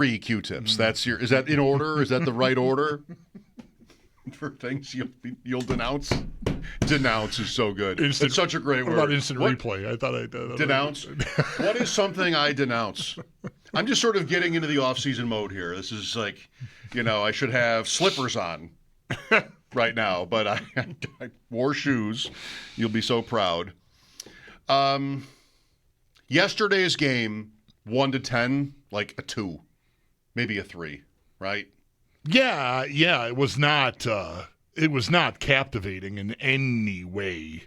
3 Q-tips. Is that in order? Is that the right order? For things you'll denounce? Denounce is so good. It's such a great word. What about instant replay? I thought I'd denounce. What is something I denounce? I'm just sort of getting into the off-season mode here. This is like, I should have slippers on right now, but I wore shoes. You'll be so proud. Yesterday's game, 1 to 10, like a 2, maybe a 3, right? Yeah, it was not captivating in any way,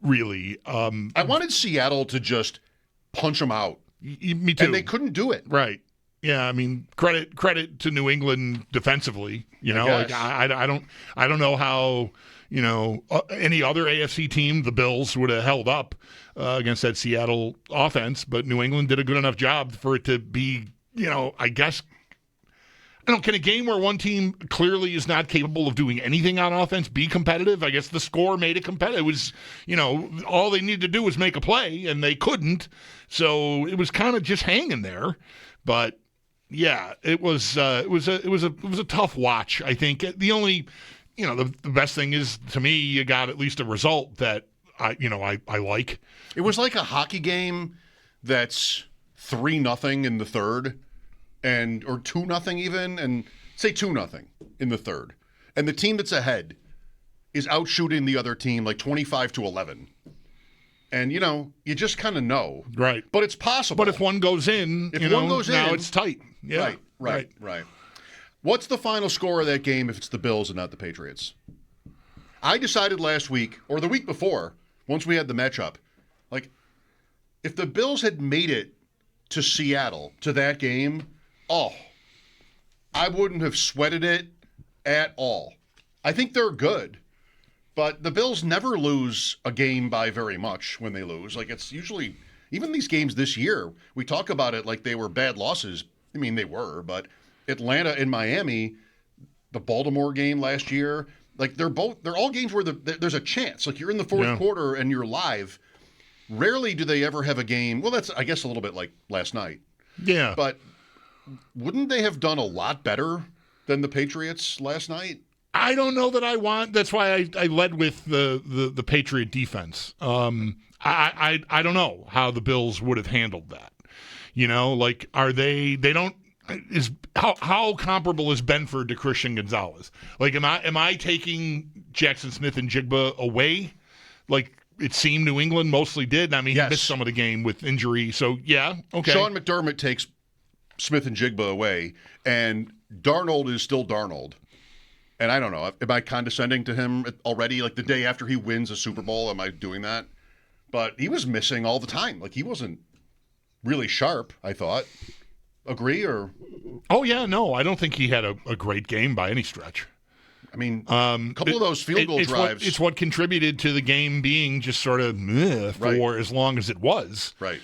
really. I wanted Seattle to just punch them out. Me too. And they couldn't do it. Right. Yeah, I mean, credit to New England defensively. I don't know how any other AFC team, the Bills, would have held up against that Seattle offense, but New England did a good enough job for it to be, I guess. Can a game where one team clearly is not capable of doing anything on offense be competitive? I guess the score made it competitive. It was, all they needed to do was make a play, and they couldn't. So it was kind of just hanging there. But yeah, it was a tough watch. I think the only, the best thing is, to me, you got at least a result that I like. It was like a hockey game that's 3-0 in the third. Or 2-0 even, and say 2-0 in the third. And the team that's ahead is out shooting the other team like 25-11. And, you just kind of know. Right. But it's possible. But if one goes in, now it's tight. Yeah. Right. What's the final score of that game if it's the Bills and not the Patriots? I decided last week, or the week before, once we had the matchup, like, if the Bills had made it to Seattle, to that game, I wouldn't have sweated it at all. I think they're good, but the Bills never lose a game by very much when they lose. Like, it's usually, even these games this year, we talk about it like they were bad losses. I mean, they were, but Atlanta and Miami, the Baltimore game last year, like they're all games where there's a chance. Like, you're in the fourth quarter and you're live. Rarely do they ever have a game. Well, that's, I guess, a little bit like last night. Yeah. But wouldn't they have done a lot better than the Patriots last night? I don't know that I want. That's why I led with the Patriot defense. I don't know how the Bills would have handled that. Are they don't. How comparable is Benford to Christian Gonzalez? Like, am I taking Jackson Smith and Jigba away? Like it seemed New England mostly did. I mean, yes. He missed some of the game with injury. So yeah, okay. Sean McDermott takes Smith and Jigba away, and Darnold is still Darnold. And I don't know, am I condescending to him already? Like the day after he wins a Super Bowl, am I doing that? But he was missing all the time. Like he wasn't really sharp, I thought. Agree or? Oh, yeah, no, I don't think he had a great game by any stretch. I mean, a couple of those field goal drives. It's what contributed to the game being just sort of for as long as it was. Right.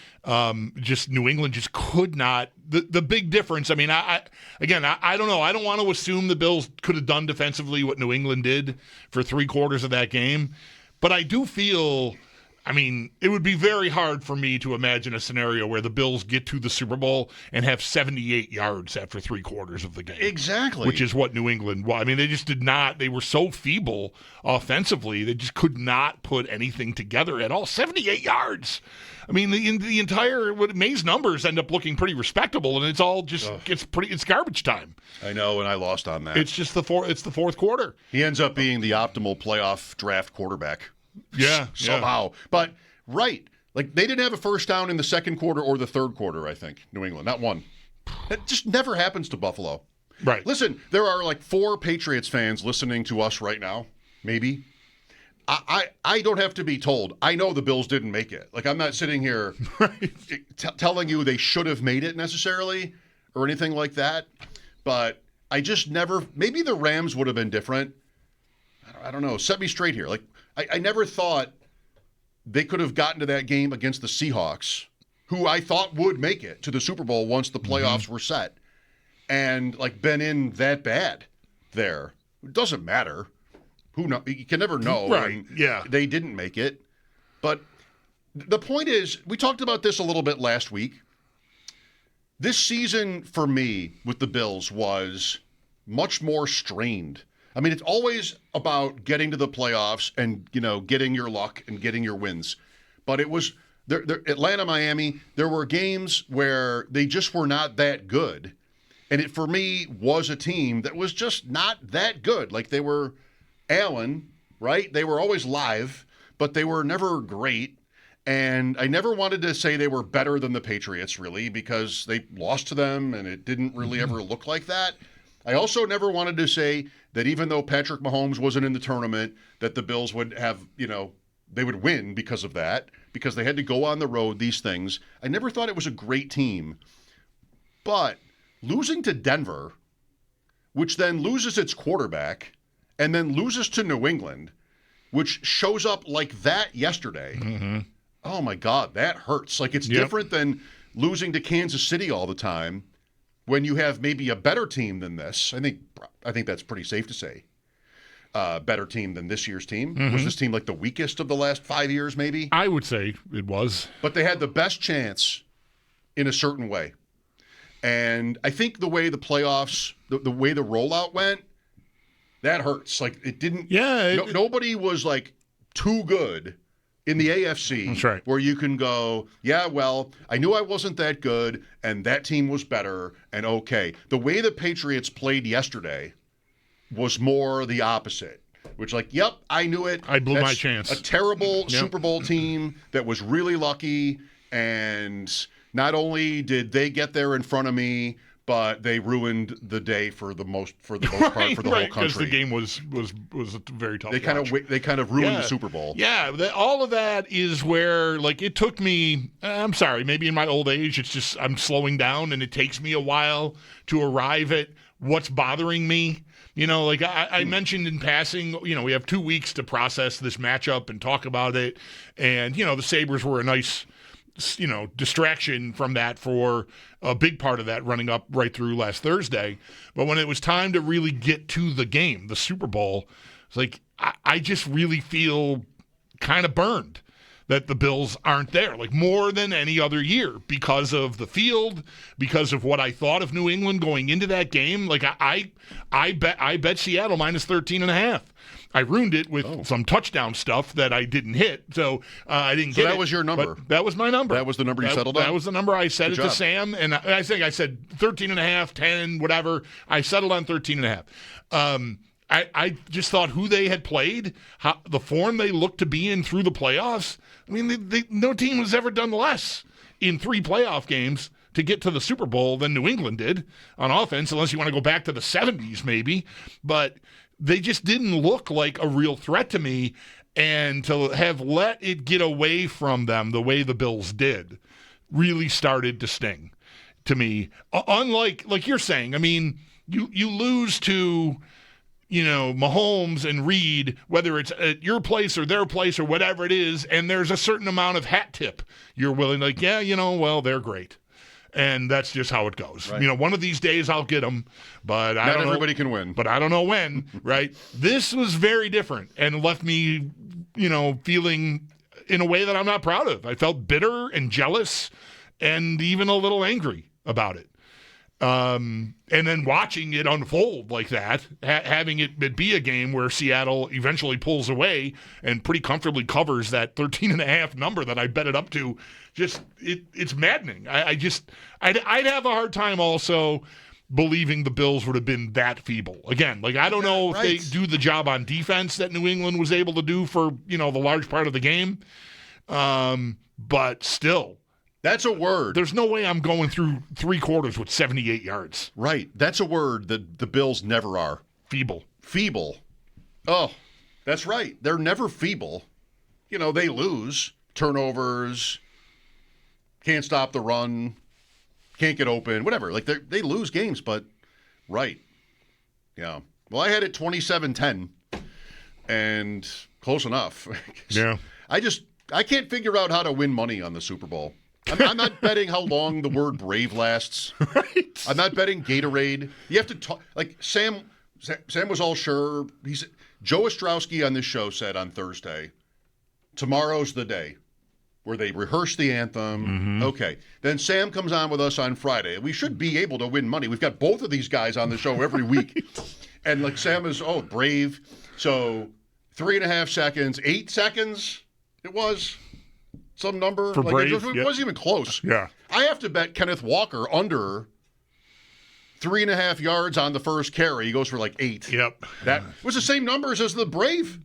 Just New England just could not. The big difference, I mean, I don't know. I don't want to assume the Bills could have done defensively what New England did for 3/4 of that game. But I do feel, I mean, it would be very hard for me to imagine a scenario where the Bills get to the Super Bowl and have 78 yards after 3/4 of the game. Exactly. Which is what New England was. I mean, they just did not. They were so feeble offensively. They just could not put anything together at all. 78 yards. I mean, the entire Maye's numbers end up looking pretty respectable, and it's all just it's garbage time. I know, and I lost on that. It's just the fourth quarter. He ends up being the optimal playoff draft quarterback. Yeah, somehow. But right, like they didn't have a first down in the second quarter or the third quarter. I think New England, not one. That just never happens to Buffalo. Right. Listen, there are like 4 Patriots fans listening to us right now. Maybe. I don't have to be told. I know the Bills didn't make it. Like, I'm not sitting here telling you they should have made it necessarily or anything like that. But I just never – maybe the Rams would have been different. I don't know. Set me straight here. Like, I never thought they could have gotten to that game against the Seahawks, who I thought would make it to the Super Bowl once the playoffs were set, and, like, been in that bad there. It doesn't matter. Who knows? You can never know. Right, yeah. They didn't make it. But the point is, we talked about this a little bit last week. this season for me with the Bills was much more strained. I mean, it's always about getting to the playoffs and, getting your luck and getting your wins. But it was Atlanta, Miami, there were games where they just were not that good. And it, for me, was a team that was just not that good. Like they were Allen, right? They were always live, but they were never great. And I never wanted to say they were better than the Patriots, really, because they lost to them and it didn't really ever look like that. I also never wanted to say that even though Patrick Mahomes wasn't in the tournament, that the Bills would have, they would win because of that, because they had to go on the road, these things. I never thought it was a great team. But losing to Denver, which then loses its quarterback, and then loses to New England, which shows up like that yesterday. Mm-hmm. Oh, my God, that hurts. Like, it's different than losing to Kansas City all the time when you have maybe a better team than this. I think that's pretty safe to say. Better team than this year's team. Mm-hmm. Was this team like the weakest of the last 5 years, maybe? I would say it was. But they had the best chance in a certain way. And I think the way the playoffs, the way the rollout went, that hurts. Like, it didn't. Yeah. Nobody was, like, too good in the AFC. That's right. Where you can go, yeah, well, I knew I wasn't that good, and that team was better, and okay. The way the Patriots played yesterday was more the opposite. Which, like, yep, I knew it. I blew my chance. A terrible Super Bowl team that was really lucky, and not only did they get there in front of me, but they ruined the day for the most part for the whole country. Because the game was a very tough. They kind of ruined the Super Bowl. Yeah, all of that is where, like, it took me. I'm sorry, maybe in my old age, it's just I'm slowing down, and it takes me a while to arrive at what's bothering me. Like I mentioned in passing, we have 2 weeks to process this matchup and talk about it, and the Sabres were a nice, distraction from that for a big part of that running up right through last Thursday. But when it was time to really get to the game, the Super Bowl, it's like I just really feel kind of burned that the Bills aren't there, like more than any other year, because of the field, because of what I thought of New England going into that game. Like I bet Seattle minus 13.5. I ruined it with some touchdown stuff that I didn't hit, so I didn't get it. So that was your number. That was my number. That was the number you settled on? That was the number I set it to Sam, and I think I said 13.5, 10, whatever. I settled on 13.5. I just thought who they had played, the form they looked to be in through the playoffs. I mean, no team has ever done less in 3 playoff games to get to the Super Bowl than New England did on offense, unless you want to go back to the 70s maybe. But they just didn't look like a real threat to me, and to have let it get away from them the way the Bills did really started to sting to me. Unlike, like you're saying, I mean, you lose to Mahomes and Reed, whether it's at your place or their place or whatever it is, and there's a certain amount of hat tip you're willing, like, well, they're great. And that's just how it goes. Right. One of these days I'll get them, but I don't know. Not everybody can win. But I don't know when, right? This was very different and left me, feeling in a way that I'm not proud of. I felt bitter and jealous and even a little angry about it. And then watching it unfold like that, having it be a game where Seattle eventually pulls away and pretty comfortably covers that 13.5 number that I bet it up to, just it's maddening. I'd have a hard time also believing the Bills would have been that feeble. Again, like I don't know if they do the job on defense that New England was able to do for the large part of the game, but still. That's a word. There's no way I'm going through 3 quarters with 78 yards. Right. That's a word that the Bills never are. Feeble. Oh, that's right. They're never feeble. They lose. Turnovers. Can't stop the run. Can't get open. Whatever. Like, they lose games, but right. Yeah. Well, I had it 27-10, and close enough. Yeah. I can't figure out how to win money on the Super Bowl. I'm not betting how long the word brave lasts. Right. I'm not betting Gatorade. You have to talk. Like, Sam was all sure. Joe Ostrowski on this show said on Thursday, tomorrow's the day where they rehearse the anthem. Mm-hmm. Okay. Then Sam comes on with us on Friday. We should be able to win money. We've got both of these guys on the show every week. And like Sam is, brave. So 3.5 seconds, 8 seconds it was. Some number. For brave, it wasn't even close. Yeah. I have to bet Kenneth Walker under 3.5 yards on the first carry. He goes for like 8. Yep. That was the same numbers as the Brave.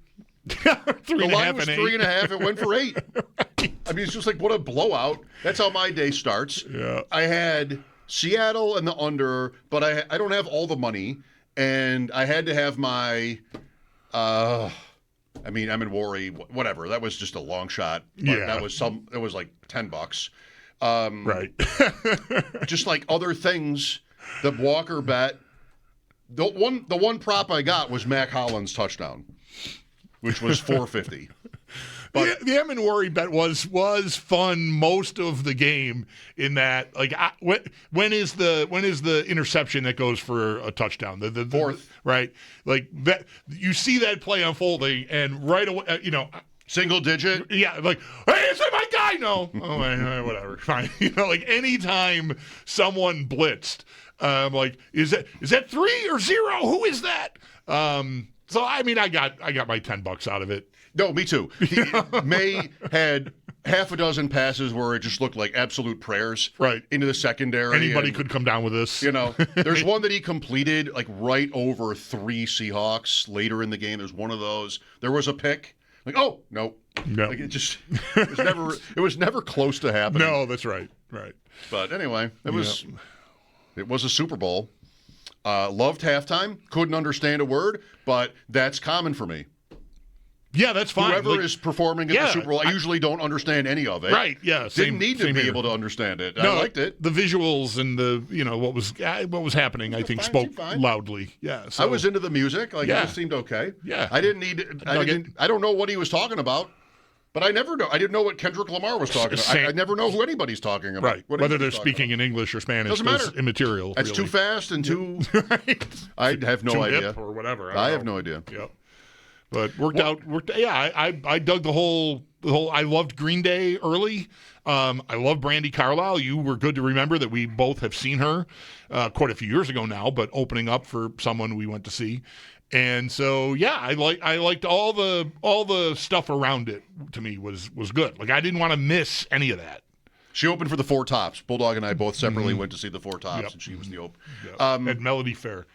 3.5 The line was and 3.5. It went for 8. Right. I mean, it's just like, what a blowout. That's how my day starts. Yeah. I had Seattle and the under, but I don't have all the money, and I had to have my. I'm in worry. Whatever. That was just a long shot. But Yeah. It was like $10. Right. Just like other things. The Walker bet. The one prop I got was Mac Hollins touchdown, which was $4.50. But the Worry bet was fun most of the game. In that, like, when is the interception that goes for a touchdown? The fourth, right? Like that, you see that play unfolding, and right away, single digit. Yeah, like, hey, is that my guy? No, whatever, fine. Like anytime someone blitzed, like, is that 3 or 0? Who is that? So I got my $10 out of it. No, me too. Maye had half a dozen passes where it just looked like absolute prayers. Right. Into the secondary. Anybody could come down with this. There's one that he completed like right over 3 Seahawks later in the game. There's one of those. There was a pick. Like, oh, no. Like it was never close to happening. No, that's right. Right. But anyway, it was a Super Bowl. Loved halftime. Couldn't understand a word, but that's common for me. Yeah, that's fine. Whoever is performing at the Super Bowl, I usually don't understand any of it. Right, yeah. Didn't need to be able to understand it. No, I liked it. The visuals and the, what was happening, I think, spoke loudly. Yeah. So. I was into the music. Like, it just seemed okay. Yeah. I don't know what he was talking about, but I never know. I didn't know what Kendrick Lamar was talking about. I never know who anybody's talking about. Right. Whether they're speaking in English or Spanish doesn't matter. Is immaterial. That's really. too fast and too. Right. I have no idea. Hip or whatever. I have no idea. Yep. But worked out. Yeah, I dug the whole. I loved Green Day early. I love Brandi Carlile. You were good to remember that we both have seen her quite a few years ago now, but opening up for someone we went to see. And so I liked all the stuff around it. To me was good. Like I didn't want to miss any of that. She opened for the Four Tops. Bulldog and I both separately went to see the Four Tops, and she was the open. Yep. At Melody Fair.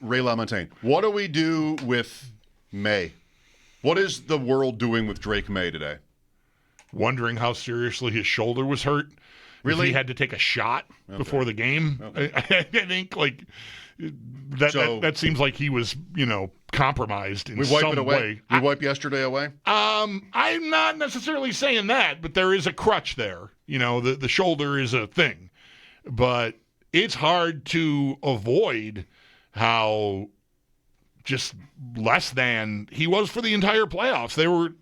Ray LaMontagne, what do we do with Maye? What is the world doing with Drake Maye today? Wondering how seriously his shoulder was hurt. Really? If he had to take a shot before the game. Okay. I think like that seems like he was, compromised in some way. We wipe yesterday away? I'm not necessarily saying that, but there is a crutch there. The shoulder is a thing. But it's hard to avoid how just less than he was for the entire playoffs. There were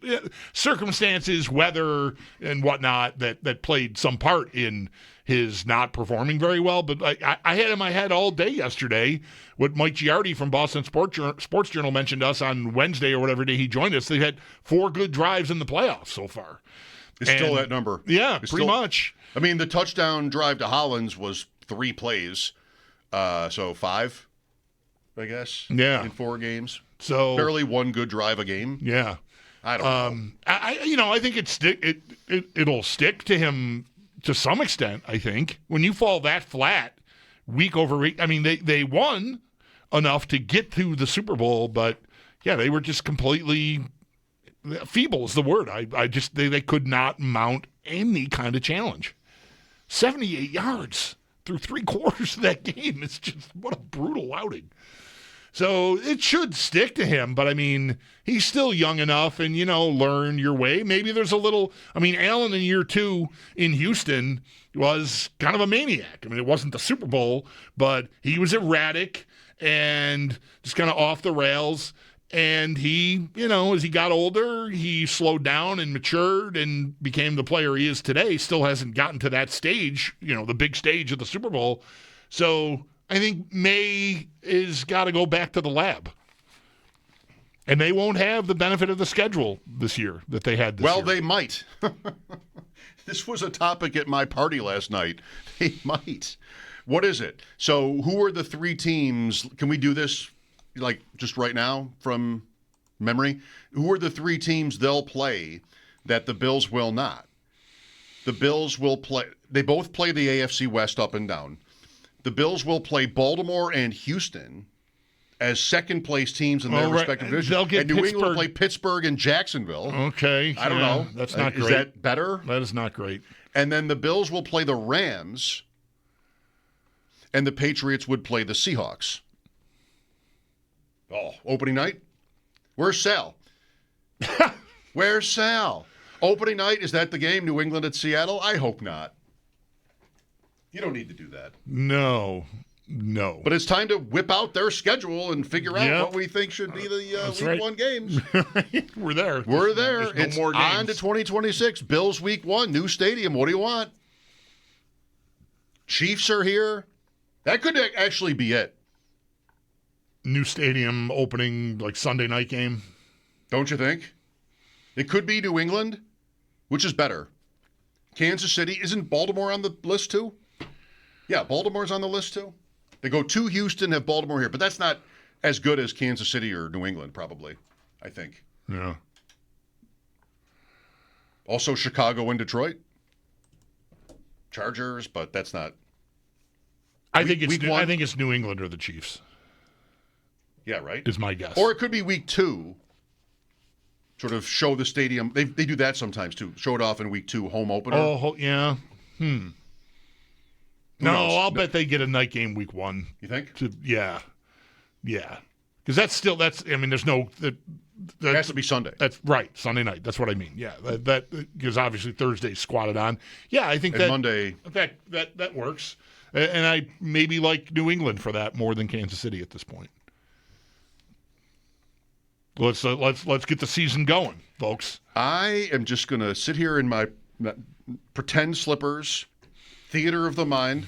circumstances, weather, and whatnot that played some part in his not performing very well. But I had in my head all day yesterday what Mike Giardi from Boston Sports Journal mentioned to us on Wednesday or whatever day he joined us. They had 4 good drives in the playoffs so far. It's still that number. Yeah, pretty much. I mean, the touchdown drive to Hollins was 3 plays, so 5. I guess. Yeah. In 4 games. So barely 1 good drive a game. Yeah. I don't know. I think it'll stick to him to some extent, I think. When you fall that flat week over week, I mean they won enough to get to the Super Bowl, but they were just completely feeble is the word. They could not mount any kind of challenge. 78 yards through 3 quarters of that game. It's just what a brutal outing. So it should stick to him, but I mean, he's still young enough and, learn your way. Maybe there's a little, Allen in year 2 in Houston was kind of a maniac. I mean, it wasn't the Super Bowl, but he was erratic and just kind of off the rails. And he, as he got older, he slowed down and matured and became the player he is today. Still hasn't gotten to that stage, the big stage of the Super Bowl. So I think Maye is got to go back to the lab. And they won't have the benefit of the schedule this year that they had this year. Well, they might. This was a topic at my party last night. They might. What is it? So who are the 3 teams? Can we do this like just right now from memory? Who are the 3 teams they'll play that the Bills will not? The Bills will play. They both play the AFC West up and down. The Bills will play Baltimore and Houston as second-place teams in their respective divisions. They'll get and New England will play Pittsburgh and Jacksonville. Okay. I don't know. That's not great. Is that better? That is not great. And then the Bills will play the Rams, and the Patriots would play the Seahawks. Oh, opening night? Where's Sal? Where's Sal? Opening night, is that the game, New England at Seattle? I hope not. You don't need to do that. No. But it's time to whip out their schedule and figure out what we think should be the week 1 games. We're there. We're there. It's more games. On to 2026. Bills week 1, new stadium. What do you want? Chiefs are here. That could actually be it. New stadium opening, like Sunday night game. Don't you think? It could be New England, which is better. Kansas City. Isn't Baltimore on the list too? Yeah, Baltimore's on the list too. They go to Houston, have Baltimore here, but that's not as good as Kansas City or New England, probably, I think. Yeah. Also Chicago and Detroit. Chargers, but that's not. I think it's New England or the Chiefs. Yeah, right? Is my guess. Or it could be week 2. Sort of show the stadium. They do that sometimes too. Show it off in week 2, home opener. Oh, yeah. No, I'll bet they get a night game week 1. You think? Yeah. Because there's no. That has to be Sunday. That's right, Sunday night. That's what I mean. Yeah, that because obviously Thursday's squatted on. Yeah, I think and that Monday. That works. And I maybe like New England for that more than Kansas City at this point. Let's get the season going, folks. I am just going to sit here in my pretend slippers, theater of the mind,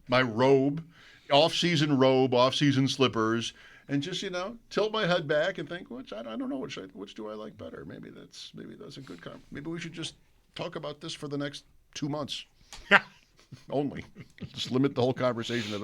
my robe, off-season slippers, and just tilt my head back and think, I don't know which do I like better. Maybe that's a good comment. Maybe we should just talk about this for the next 2 months only. Just limit the whole conversation to that.